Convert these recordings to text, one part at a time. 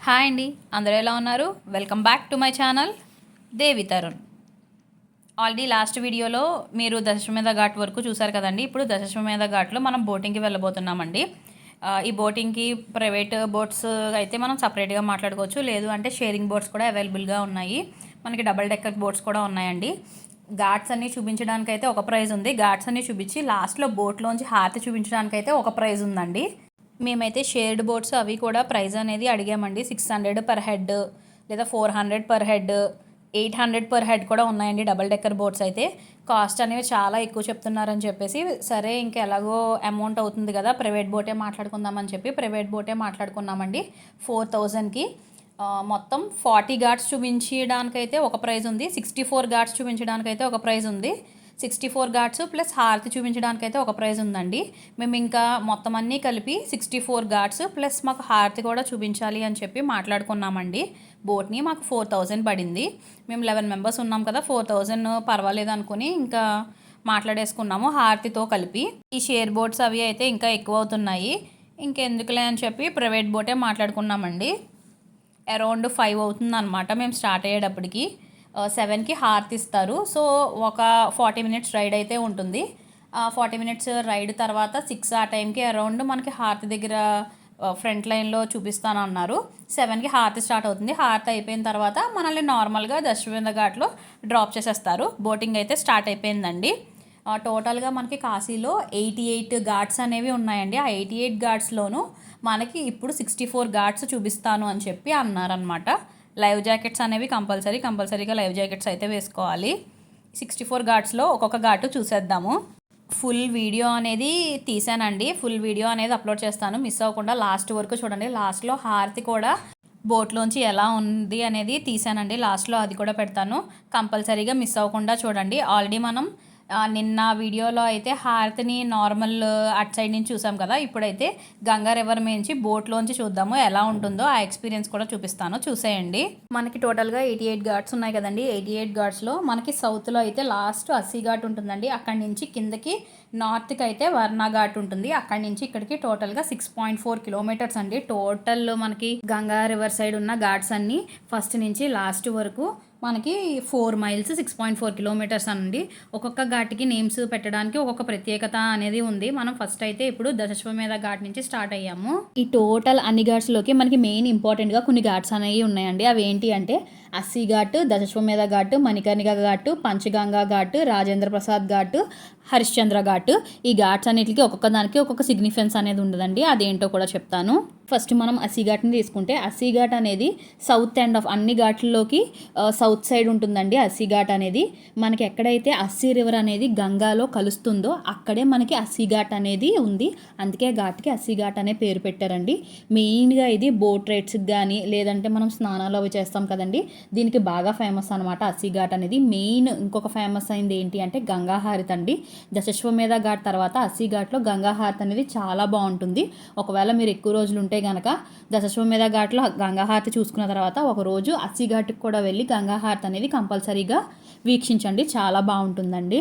Hi అండి, అందరూ ఎలా ఉన్నారు? Welcome back to my channel Devi Tarun. Already last వీడియోలో మీరు దశాశ్వమేధ ఘాట్ వరకు చూసారు కదండి. ఇప్పుడు దశాశ్వమేధ ఘాట్లో మనం బోటింగ్కి వెళ్ళబోతున్నామండి. ఈ బోటింగ్కి ప్రైవేట్ బోట్స్ అయితే మనం సపరేట్గా మాట్లాడుకోవచ్చు, లేదు అంటే షేరింగ్ బోట్స్ కూడా అవైలబుల్గా ఉన్నాయి. మనకి డబల్ డెక్కర్ బోట్స్ కూడా ఉన్నాయండి. ఘాట్స్ అన్నీ చూపించడానికైతే ఒక ప్రైజ్ ఉంది. ఘాట్స్ అన్నీ చూపించి లాస్ట్లో బోట్లోంచి హారతి చూపించడానికైతే ఒక ప్రైజ్ ఉందండి. మేమైతే షేర్డ్ బోట్స్ అవి కూడా ప్రైస్ అనేది అడిగామండి. 600 పర్ హెడ్, లేదా 400 పర్ హెడ్, 800 పర్ హెడ్ కూడా ఉన్నాయండి. డబల్ డెక్కర్ బోట్స్ అయితే కాస్ట్ అనేవి చాలా ఎక్కువ చెప్తున్నారని చెప్పేసి, సరే ఇంకా ఎలాగో అమౌంట్ అవుతుంది కదా, ప్రైవేట్ బోటే మాట్లాడుకుందామని చెప్పి ప్రైవేట్ బోటే మాట్లాడుకున్నామండి. 4000కి మొత్తం 40 ఘాట్స్ చూపించడానికైతే ఒక ప్రైజ్ ఉంది, 64 ఘాట్స్ చూపించడానికైతే ఒక ప్రైజ్ ఉంది, 64 ఘాట్స్ ప్లస్ హారతి చూపించడానికైతే ఒక ప్రైజ్ ఉందండి. మేము ఇంకా మొత్తం అన్నీ కలిపి 64 ఘాట్స్ ప్లస్ మాకు హారతి కూడా చూపించాలి అని చెప్పి మాట్లాడుకున్నామండి. బోట్ని మాకు 4000 పడింది. మేము 11 మెంబర్స్ ఉన్నాం కదా, 4000 పర్వాలేదు అనుకుని ఇంకా మాట్లాడేసుకున్నాము హారతితో కలిపి. ఈ షేర్ బోట్స్ అవి అయితే ఇంకా ఎక్కువ అవుతున్నాయి, ఇంకెందుకులే అని చెప్పి ప్రైవేట్ బోటే మాట్లాడుకున్నామండి. అరౌండ్ 5 అవుతుందన్నమాట మేము స్టార్ట్ అయ్యేటప్పటికి. 7కి హారతి ఇస్తారు. సో ఒక 40 మినిట్స్ రైడ్ అయితే ఉంటుంది. 40 మినిట్స్ రైడ్ తర్వాత 6 ఆ టైంకి అరౌండ్ మనకి హారతి దగ్గర ఫ్రంట్ లైన్లో చూపిస్తాను అన్నారు. 7కి హారతి స్టార్ట్ అవుతుంది. హారతి అయిపోయిన తర్వాత మనల్ని నార్మల్గా దశాశ్వమేధ ఘాట్లో డ్రాప్ చేసేస్తారు. బోటింగ్ అయితే స్టార్ట్ అయిపోయిందండి. టోటల్గా మనకి కాశీలో 88 ఘాట్స్ అనేవి ఉన్నాయండి. ఆ 88 ఘాట్స్లోనూ మనకి ఇప్పుడు 64 ఘాట్స్ చూపిస్తాను అని చెప్పి అన్నారనమాట. లైవ్ జాకెట్స్ అనేవి కంపల్సరీగా లైవ్ జాకెట్స్ అయితే వేసుకోవాలి. 64 ఘాట్స్లో ఒక్కొక్క ఘాటు చూసేద్దాము. ఫుల్ వీడియో అనేది తీసానండి, ఫుల్ వీడియో అనేది అప్లోడ్ చేస్తాను, మిస్ అవ్వకుండా లాస్ట్ వరకు చూడండి. లాస్ట్లో హారతి కూడా బోట్లోంచి ఎలా ఉంది అనేది తీసానండి, లాస్ట్లో అది కూడా పెడతాను, కంపల్సరీగా మిస్ అవ్వకుండా చూడండి. ఆల్రెడీ మనం నిన్న వీడియోలో అయితే హారతిని నార్మల్ అటు సైడ్ నుంచి చూసాం కదా, ఇప్పుడైతే గంగా రివర్ నుంచి బోట్లోంచి చూద్దాము ఎలా ఉంటుందో, ఆ ఎక్స్పీరియన్స్ కూడా చూపిస్తాను, చూసేయండి. మనకి టోటల్గా 88 ఘాట్స్ ఉన్నాయి కదండి. 88 ఘాట్స్లో మనకి సౌత్లో అయితే లాస్ట్ అస్సీ ఘాట్ ఉంటుందండి. అక్కడి నుంచి కిందకి నార్త్కి అయితే వర్ణ ఘాట్ ఉంటుంది. అక్కడి నుంచి ఇక్కడికి టోటల్గా 6.4 కిలోమీటర్స్ అండి. టోటల్ మనకి గంగా రివర్ సైడ్ ఉన్న ఘాట్స్ అన్నీ ఫస్ట్ నుంచి లాస్ట్ వరకు మనకి 4 మైల్స్ 6.4 కిలోమీటర్స్ అండి. ఒక్కొక్క ఘాట్కి నేమ్స్ పెట్టడానికి ఒక్కొక్క ప్రత్యేకత అనేది ఉంది. మనం ఫస్ట్ అయితే ఇప్పుడు దశాశ్వమేధ ఘాట్ నుంచి స్టార్ట్ అయ్యాము. ఈ టోటల్ అన్ని ఘాట్స్లోకి మనకి మెయిన్ ఇంపార్టెంట్గా కొన్ని ఘాట్స్ అనేవి ఉన్నాయండి. అవి ఏంటి అంటే అస్సీ ఘాట్, దశాశ్వమేధ ఘాట్, మణికర్ణిక ఘాట్, పంచగంగా ఘాట్, రాజేంద్ర ప్రసాద్ ఘాట్, హరిశ్చంద్ర ఘాట్. ఈ ఘాట్స్ అన్నిటికీ ఒక్కొక్క దానికి ఒక్కొక్క సిగ్నిఫికెన్స్ అనేది ఉండదండి, అదేంటో కూడా చెప్తాను. ఫస్ట్ మనం అస్సీ ఘాట్ని తీసుకుంటే, అస్సీ ఘాట్ అనేది సౌత్ ఎండ్ ఆఫ్ అన్ని ఘాట్లలోకి సౌత్ సైడ్ ఉంటుందండి. అస్సీ ఘాట్ అనేది మనకి ఎక్కడైతే అస్సీ రివర్ అనేది గంగాలో కలుస్తుందో అక్కడే మనకి అస్సీ ఘాట్ అనేది ఉంది. అందుకే ఘాట్కి అస్సీ ఘాట్ అనే పేరు పెట్టారండి. మెయిన్గా ఇది బోట్ రైడ్స్కి కానీ, లేదంటే మనం స్నానాలు అవి చేస్తాం కదండి, దీనికి బాగా ఫేమస్ అనమాట అస్సీ ఘాట్ అనేది. మెయిన్ ఇంకొక ఫేమస్ అయింది ఏంటి అంటే గంగా హారతి అండి. దశాశ్వమేధ ఘాట్ తర్వాత అస్సీ ఘాట్లో గంగా హారతి అనేది చాలా బాగుంటుంది. ఒకవేళ మీరు ఎక్కువ రోజులు ఉంటే కనుక దశాశ్వమేధ ఘాట్లో గంగా హారతి చూసుకున్న తర్వాత ఒక రోజు అస్సీ ఘాట్కి కూడా వెళ్ళి గంగా హారతి అనేది కంపల్సరీగా వీక్షించండి, చాలా బాగుంటుందండి.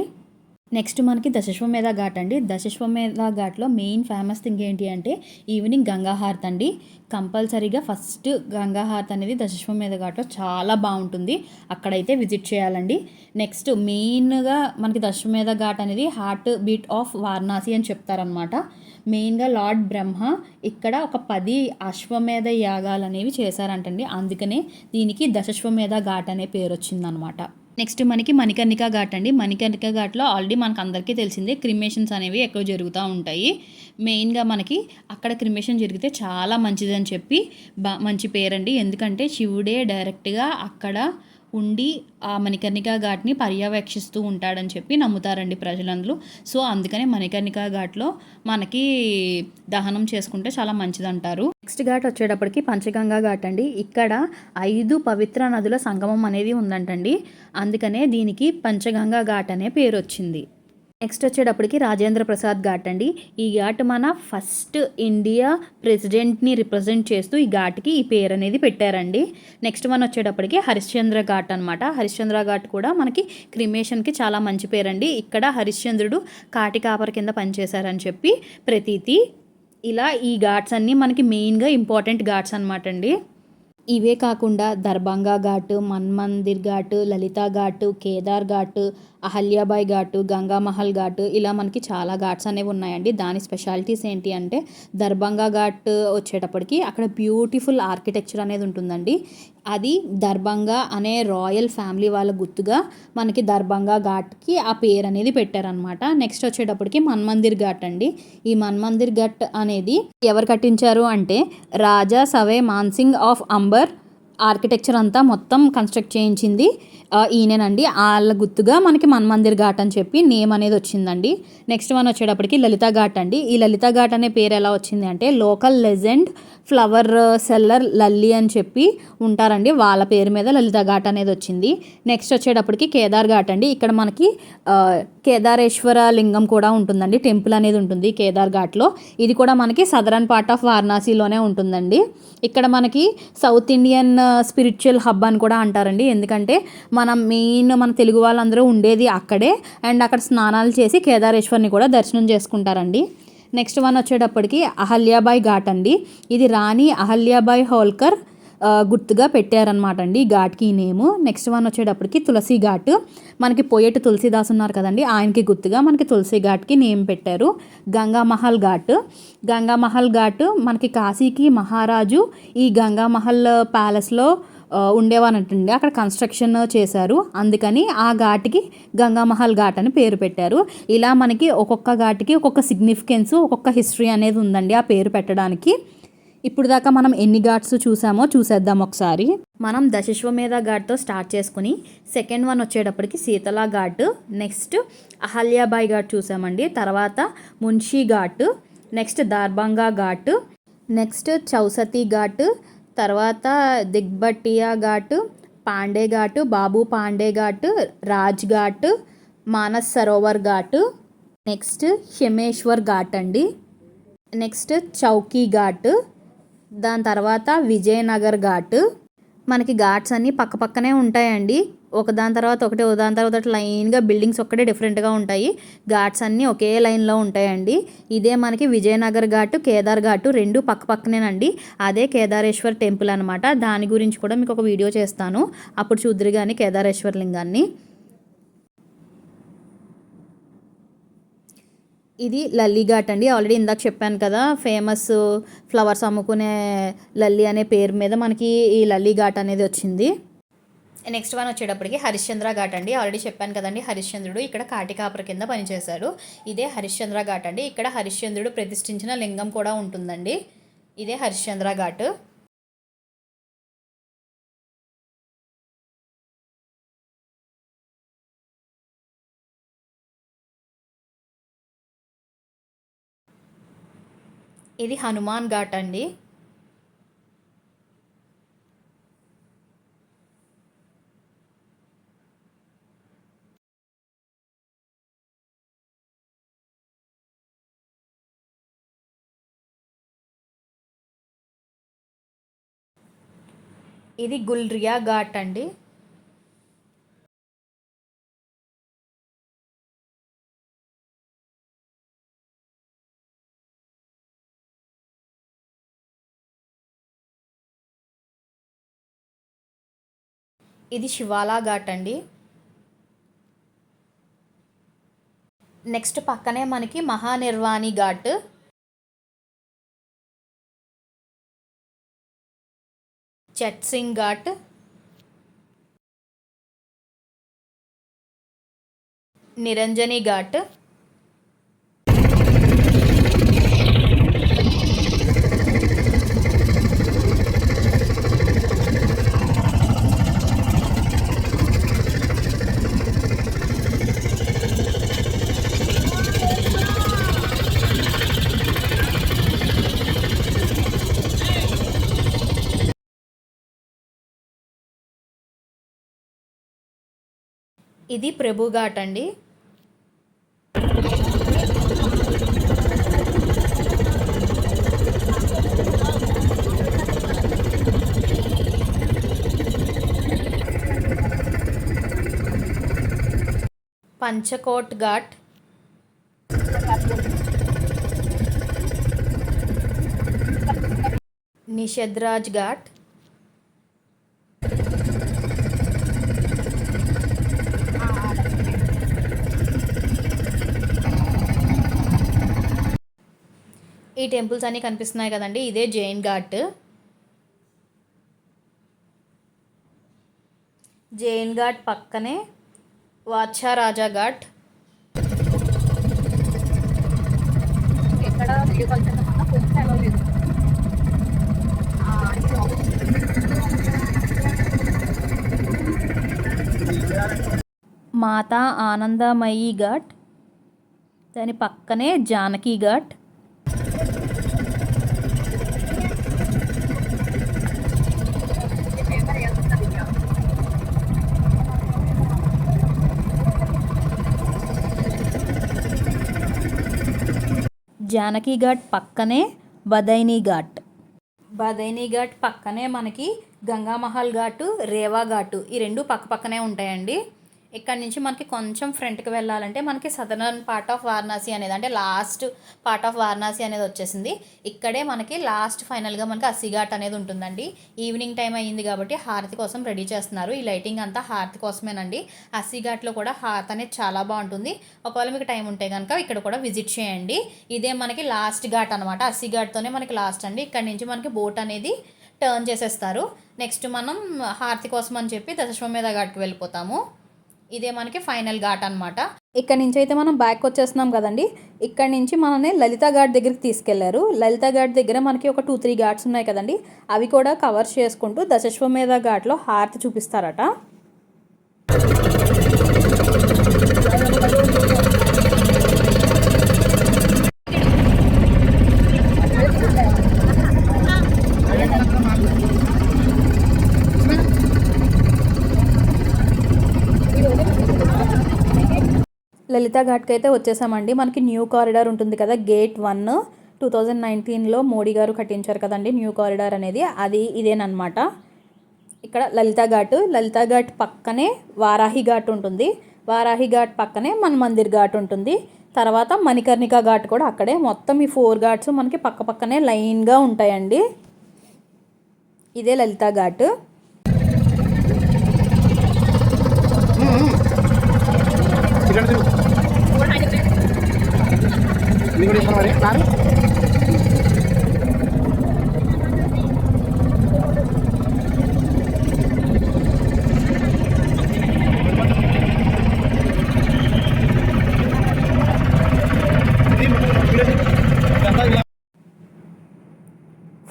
నెక్స్ట్ మనకి దశాశ్వమేధ ఘాట్ అండి. దశాశ్వమేధ ఘాట్లో మెయిన్ ఫేమస్ థింగ్ ఏంటి అంటే ఈవినింగ్ గంగా హారతి అండి. కంపల్సరీగా ఫస్ట్ గంగా హారతి అనేది దశాశ్వమేధ ఘాట్లో చాలా బాగుంటుంది, అక్కడైతే విజిట్ చేయాలండి. నెక్స్ట్ మెయిన్గా మనకి దశాశ్వమేధ ఘాట్ అనేది హార్ట్ బీట్ ఆఫ్ వారణాసి అని చెప్తారనమాట. మెయిన్గా లార్డ్ బ్రహ్మ ఇక్కడ ఒక 10 అశ్వమేధ యాగాలు అనేవి చేశారంటండి, అందుకనే దీనికి దశాశ్వమేధ ఘాట్ అనే పేరు వచ్చిందనమాట. నెక్స్ట్ మనకి మణికర్ణిక ఘాట్ అండి. మణికర్ణిక ఘాట్లో ఆల్రెడీ మనకు అందరికీ తెలిసిందే క్రిమేషన్స్ అనేవి ఎక్కువ జరుగుతూ ఉంటాయి. మెయిన్గా మనకి అక్కడ క్రిమేషన్ జరిగితే చాలా మంచిదని చెప్పి మంచి పేరండి. ఎందుకంటే శివుడే డైరెక్ట్గా అక్కడ ఉండి ఆ మణికర్ణిక ఘాట్ని పర్యవేక్షిస్తూ ఉంటాడని చెప్పి నమ్ముతారండి ప్రజలందరూ. సో అందుకనే మణికర్ణిక ఘాట్లో మనకి దహనం చేసుకుంటే చాలా మంచిదంటారు. నెక్స్ట్ ఘాట్ వచ్చేటప్పటికి పంచగంగా ఘాట్ అండి. ఇక్కడ 5 పవిత్ర నదుల సంగమం అనేది ఉందంటండి, అందుకనే దీనికి పంచగంగా ఘాట్ అనే పేరు వచ్చింది. నెక్స్ట్ వచ్చేటప్పటికి రాజేంద్ర ప్రసాద్ ఘాట్ అండి. ఈ ఘాట్ మన ఫస్ట్ ఇండియా ప్రెసిడెంట్ని రిప్రజెంట్ చేస్తూ ఈ ఘాట్కి ఈ పేరు అనేది పెట్టారండి. నెక్స్ట్ మన వచ్చేటప్పటికి హరిశ్చంద్ర ఘాట్ అనమాట. హరిశ్చంద్ర ఘాట్ కూడా మనకి క్రిమేషన్కి చాలా మంచి పేరండి. ఇక్కడ హరిశ్చంద్రుడు కాటి కాపరి కింద పనిచేశారని చెప్పి ప్రతీతి. ఇలా ఈ ఘాట్స్ అన్నీ మనకి మెయిన్గా ఇంపార్టెంట్ ఘాట్స్ అనమాట అండి. ఇవే కాకుండా దర్భంగా ఘాట్, మన్మందిర్ ఘాట్, లలితా ఘాట్, కేదార్ ఘాట్, అహల్యాబాయ్ ఘాట్, గంగామహల్ ఘాట్, ఇలా మనకి చాలా ఘాట్స్ అనేవి ఉన్నాయండి. దాని స్పెషాలిటీస్ ఏంటి అంటే దర్భంగా ఘాట్ వచ్చేటప్పటికి అక్కడ బ్యూటిఫుల్ ఆర్కిటెక్చర్ అనేది ఉంటుందండి. అది దర్భంగా అనే రాయల్ ఫ్యామిలీ వాళ్ళ గుర్తుగా మనకి దర్భంగా ఘాట్కి ఆ పేరు అనేది పెట్టారనమాట. నెక్స్ట్ వచ్చేటప్పటికి మన్మందిర్ ఘాట్ అండి. ఈ మన్మందిర్ ఘాట్ అనేది ఎవరు కట్టించారు అంటే రాజా సవై మాన్సింగ్ ఆఫ్ అంబర్ ఆర్కిటెక్చర్ అంతా మొత్తం కన్స్ట్రక్ట్ చేయించింది ఈయనేనండి. వాళ్ళ గుర్తుగా మనకి మన్మందిర్ ఘాట్ అని చెప్పి నేమ్ అనేది వచ్చిందండి. నెక్స్ట్ వన్ వచ్చేటప్పటికి లలితా ఘాట్ అండి. ఈ లలితా ఘాట్ అనే పేరు ఎలా వచ్చింది అంటే local legend flower seller Lalli అని చెప్పి ఉంటారండి, వాళ్ళ పేరు మీద లలితా ఘాట్ అనేది వచ్చింది. నెక్స్ట్ వచ్చేటప్పటికి కేదార్ ఘాట్ అండి. ఇక్కడ మనకి కేదారేశ్వర లింగం కూడా ఉంటుందండి, టెంపుల్ అనేది ఉంటుంది కేదార్ ఘాట్లో. ఇది కూడా మనకి సదరన్ పార్ట్ ఆఫ్ వారణాసిలోనే ఉంటుందండి. ఇక్కడ మనకి సౌత్ ఇండియన్ స్పిరిచువల్ హబ్ అని కూడా అంటారండి, ఎందుకంటే మన తెలుగు వాళ్ళందరూ ఉండేది అక్కడే. అండ్ అక్కడ స్నానాలు చేసి కేదారేశ్వర్ని కూడా దర్శనం చేసుకుంటారండి. నెక్స్ట్ వన్ వచ్చేటప్పటికి అహల్యాబాయ్ ఘాట్ అండి. ఇది రాణి అహల్యాబాయ్ హోల్కర్ గుర్తుగా పెట్టారనమాట అండి ఈ ఘాట్కి ఈ నేము. నెక్స్ట్ వన్ వచ్చేటప్పటికి తులసి ఘాట్. మనకి పోయేటి తులసిదాస్ ఉన్నారు కదండి, ఆయనకి గుర్తుగా మనకి తులసి ఘాట్కి నేమ్ పెట్టారు. గంగామహల్ ఘాట్. గంగామహల్ ఘాట్ మనకి కాశీకి మహారాజు ఈ గంగామహల్ ప్యాలెస్లో ఉండేవానంటండి, అక్కడ కన్స్ట్రక్షన్ చేశారు, అందుకని ఆ ఘాట్కి గంగామహల్ ఘాట్ అని పేరు పెట్టారు. ఇలా మనకి ఒక్కొక్క ఘాట్కి ఒక్కొక్క సిగ్నిఫికెన్స్, ఒక్కొక్క హిస్టరీ అనేది ఉందండి ఆ పేరు పెట్టడానికి. ఇప్పుడు దాకా మనం ఎన్ని ఘాట్స్ చూసామో చూసేద్దాం ఒకసారి. మనం దశశ్వమేధ ఘాట్తో స్టార్ట్ చేసుకుని సెకండ్ వన్ వచ్చేటప్పటికి శీతలా ఘాట్, నెక్స్ట్ అహల్యాబాయ్ ఘాట్ చూసామండి, తర్వాత మున్షీ ఘాట్, నెక్స్ట్ దర్భంగా ఘాట్, నెక్స్ట్ చౌసతి ఘాట్, తర్వాత దిగ్బట్టియా ఘాట్, పాండే ఘాట్, బాబు పాండే ఘాట్, రాజ్ ఘాట్, మానస్ సరోవర్ ఘాట్, నెక్స్ట్ హిమేశ్వర్ ఘాట్ అండి, నెక్స్ట్ చౌకీ ఘాట్, దాని తర్వాత విజయనగర్ ఘాట్. మనకి ఘాట్స్ అన్నీ పక్క పక్కనే ఉంటాయండి, ఒకదాని తర్వాత ఒకటి ఒకదాని తర్వాత ఒకటి లైన్గా బిల్డింగ్స్ ఒక్కటే డిఫరెంట్గా ఉంటాయి, ఘాట్స్ అన్నీ ఒకే లైన్లో ఉంటాయండి. ఇదే మనకి విజయనగర్ ఘాట్, కేదార్ ఘాట్ రెండు పక్క పక్కనేనండి. అదే కేదారేశ్వర్ టెంపుల్ అనమాట. దాని గురించి కూడా మీకు ఒక వీడియో చేస్తాను, అప్పుడు చూద్దరు కానీ కేదారేశ్వర్ లింగాన్ని. ఇది లల్లి ఘాట్ అండి. ఆల్రెడీ ఇందాక చెప్పాను కదా, ఫేమస్ ఫ్లవర్స్ అమ్ముకునే లల్లి అనే పేరు మీద మనకి ఈ లల్లి ఘాట్ అనేది వచ్చింది. నెక్స్ట్ వన్ వచ్చేటప్పటికి హరిశ్చంద్ర ఘాట్ అండి. ఆల్రెడీ చెప్పాను కదండి, హరిశ్చంద్రుడు ఇక్కడ కాటికాపుర కింద పనిచేశాడు. ఇదే హరిశ్చంద్ర ఘాట్ అండి. ఇక్కడ హరిశ్చంద్రుడు ప్రతిష్ఠించిన లింగం కూడా ఉంటుందండి. ఇదే హరిశ్చంద్ర ఘాట్. ఇది హనుమాన్ ఘాట్ అండి. ఇది గుల్రియా ఘాట్ అండి. ఇది శివాలా ఘాట్ అండి. నెక్స్ట్ పక్కనే మనకి మహానిర్వాణి ఘాట్, చట్సింగ్ ఘాట్, నిరంజని ఘాట్, ఇది ప్రభు ఘాట్ అండి. పంచకోట్ ఘాట్, నిషద్రాజ్ ఘాట్, ఈ టెంపుల్స్ అన్నీ కనిపిస్తున్నాయి కదండి, ఇదే జైన్ ఘాట్. జైన్ ఘాట్ పక్కనే వాచ్చా రాజా ఘాట్. మాతా ఆనందమయీ ఘాట్, దాని పక్కనే జానకి ఘాట్. జానకి ఘాట్ పక్కనే బదైనీ ఘాట్. బదైనీ ఘాట్ పక్కనే మనకి గంగామహల్ ఘాటు, రేవా ఘాటు, ఈ రెండు పక్క పక్కనే ఉంటాయండి. ఇక్కడ నుంచి మనకి కొంచెం ఫ్రంట్కి వెళ్ళాలంటే మనకి సదరన్ పార్ట్ ఆఫ్ వారణాసి అనేది, అంటే లాస్ట్ పార్ట్ ఆఫ్ వారణాసి అనేది వచ్చేసింది. ఇక్కడే మనకి లాస్ట్ ఫైనల్గా మనకి అస్సీఘాట్ అనేది ఉంటుందండి. ఈవినింగ్ టైం అయ్యింది కాబట్టి హారతి కోసం రెడీ చేస్తున్నారు. ఈ లైటింగ్ అంతా హారతి కోసమేనండి. అస్సీఘాట్లో కూడా హారతి అనేది చాలా బాగుంటుంది. ఒకవేళ మీకు టైం ఉంటే కనుక ఇక్కడ కూడా విజిట్ చేయండి. ఇదే మనకి లాస్ట్ ఘాట్ అనమాట. అస్సీఘాట్తోనే మనకి లాస్ట్ అండి. ఇక్కడ నుంచి మనకి బోట్ అనేది టర్న్ చేసేస్తారు. నెక్స్ట్ మనం హారతి కోసం అని చెప్పి దశాశ్వమేధ ఘాట్కి వెళ్ళిపోతాము. ఇదే మనకి ఫైనల్ ఘాట్ అనమాట. ఇక్కడ నుంచి అయితే మనం బ్యాక్ వచ్చేస్తున్నాం కదండి. ఇక్కడ నుంచి మనల్ని లలితా ఘాట్ దగ్గరికి తీసుకెళ్లారు. లలితా ఘాట్ దగ్గర మనకి ఒక 2-3 ఘాట్స్ ఉన్నాయి కదండి, అవి కూడా కవర్ చేసుకుంటూ దశాశ్వమేధ ఘాట్లో హారతి చూపిస్తారట. లలితా ఘాట్కి అయితే వచ్చేసామండి. మనకి న్యూ కారిడార్ ఉంటుంది కదా, గేట్ 1 2019లో మోడీ గారు కట్టించారు కదండి న్యూ కారిడార్ అనేది, అది ఇదేనమాట. ఇక్కడ లలితా ఘాట్ పక్కనే వారాహి ఘాట్ ఉంటుంది. వారాహి ఘాట్ పక్కనే మన మందిర్ ఘాట్ ఉంటుంది. తర్వాత మణికర్ణికా ఘాట్ కూడా అక్కడే. మొత్తం ఈ 4 ఘాట్స్ మనకి పక్క పక్కనే లైన్గా ఉంటాయండి. ఇదే లలితా ఘాట్.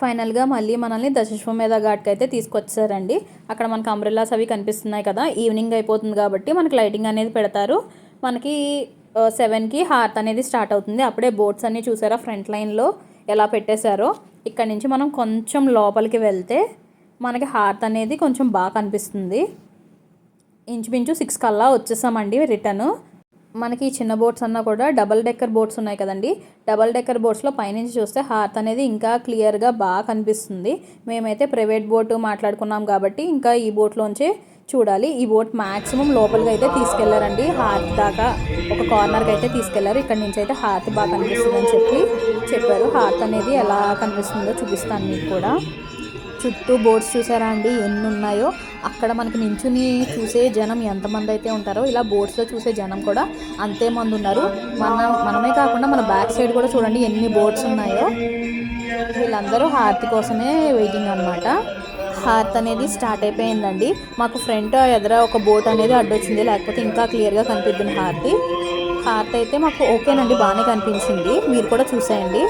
ఫైనల్గా మళ్ళీ మనల్ని దశాశ్వమేధ ఘాట్కి అయితే తీసుకొచ్చారండి. అక్కడ మనకి అంబ్రెల్లాస్ అవి కనిపిస్తున్నాయి కదా, ఈవినింగ్ అయిపోతుంది కాబట్టి మనకి లైటింగ్ అనేది పెడతారు. మనకి 7కి హారతి అనేది స్టార్ట్ అవుతుంది. అప్పుడే బోట్స్ అన్నీ చూసారా ఫ్రంట్ లైన్లో ఎలా పెట్టేశారో. ఇక్కడ నుంచి మనం కొంచెం లోపలికి వెళ్తే మనకి హారతి అనేది కొంచెం బాగా కనిపిస్తుంది. ఇంచుమించు 6 కల్లా వచ్చేసామండి రిటర్న్. మనకి చిన్న బోట్స్ అన్నా కూడా డబల్ డెక్కర్ బోట్స్ ఉన్నాయి కదండి, డబల్ డెక్కర్ బోట్స్లో పైనుంచి చూస్తే హారతి అనేది ఇంకా క్లియర్గా బాగా కనిపిస్తుంది. మేమైతే ప్రైవేట్ బోటు మాట్లాడుకున్నాం కాబట్టి ఇంకా ఈ బోట్లోంచే చూడాలి. ఈ బోట్ మ్యాక్సిమం లోపలికి అయితే తీసుకెళ్లారండి, హారతి దాకా ఒక కార్నర్కి అయితే తీసుకెళ్లారు. ఇక్కడ నుంచి అయితే హారతి బాగా కనిపిస్తుంది అని చెప్పారు. హారతి అనేది ఎలా కనిపిస్తుందో చూపిస్తాను మీకు కూడా. చుట్టూ బోట్స్ చూసారా అండి ఎన్ని ఉన్నాయో. అక్కడ మనకి నించుని చూసే జనం ఎంతమంది అయితే ఉంటారో, ఇలా బోట్స్లో చూసే జనం కూడా అంతే మంది ఉన్నారు. మనమే కాకుండా మన బ్యాక్ సైడ్ కూడా చూడండి ఎన్ని బోట్స్ ఉన్నాయో. వీళ్ళందరూ హారతి కోసమే వెయిటింగ్ అనమాట. హారతి అనేది స్టార్ట్ అయిపోయిందండి. మాకు ఫ్రంట్ ఎదుర ఒక బోట్ అనేది అడ్డొచ్చింది, లేకపోతే ఇంకా క్లియర్గా కనిపిద్ది హారతి. హారతి అయితే మాకు ఓకేనండి, బాగానే కనిపించింది. మీరు కూడా చూసేయండి.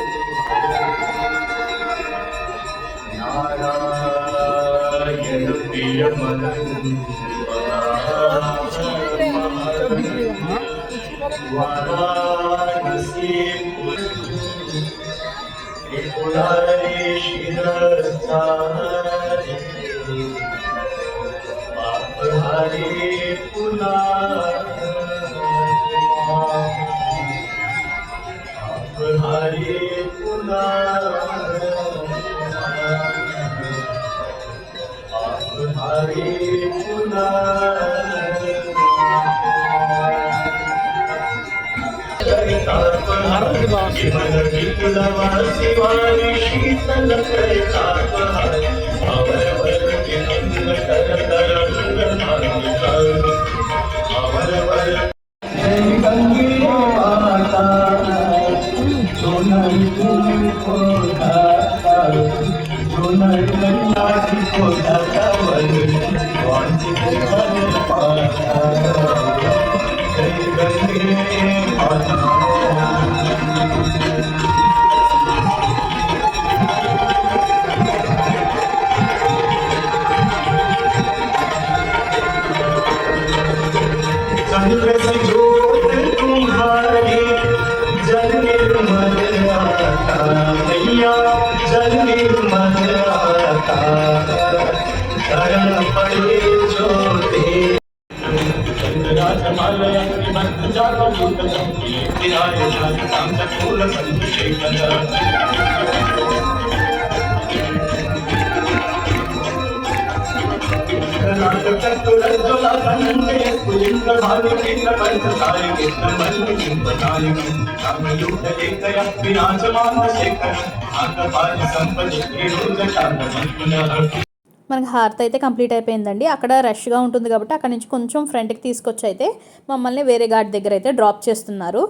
మనకి హారతి అయితే కంప్లీట్ అయిపోయిందండి. అక్కడ రష్గా ఉంటుంది కాబట్టి అక్కడ నుంచి కొంచెం ఫ్రంట్కి తీసుకొచ్చి అయితే మమ్మల్ని వేరే ఘాట్ దగ్గర అయితే డ్రాప్ చేస్తున్నారు.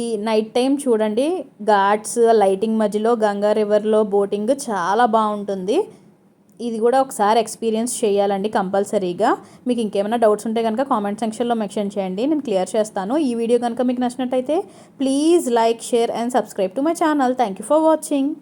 ఈ నైట్ టైం చూడండి, ఘాట్స్ లైటింగ్ మధ్యలో గంగా రివర్లో బోటింగ్ చాలా బాగుంటుంది. ఇది కూడా ఒకసారి ఎక్స్పీరియన్స్ చేయాలండి కంపల్సరీగా. మీకు ఇంకేమైనా డౌట్స్ ఉంటే కనుక కామెంట్ సెక్షన్లో మెన్షన్ చేయండి, నేను క్లియర్ చేస్తాను. ఈ వీడియో కనుక మీకు నచ్చినట్టయితే please like, share and subscribe to my channel. Thank you for watching.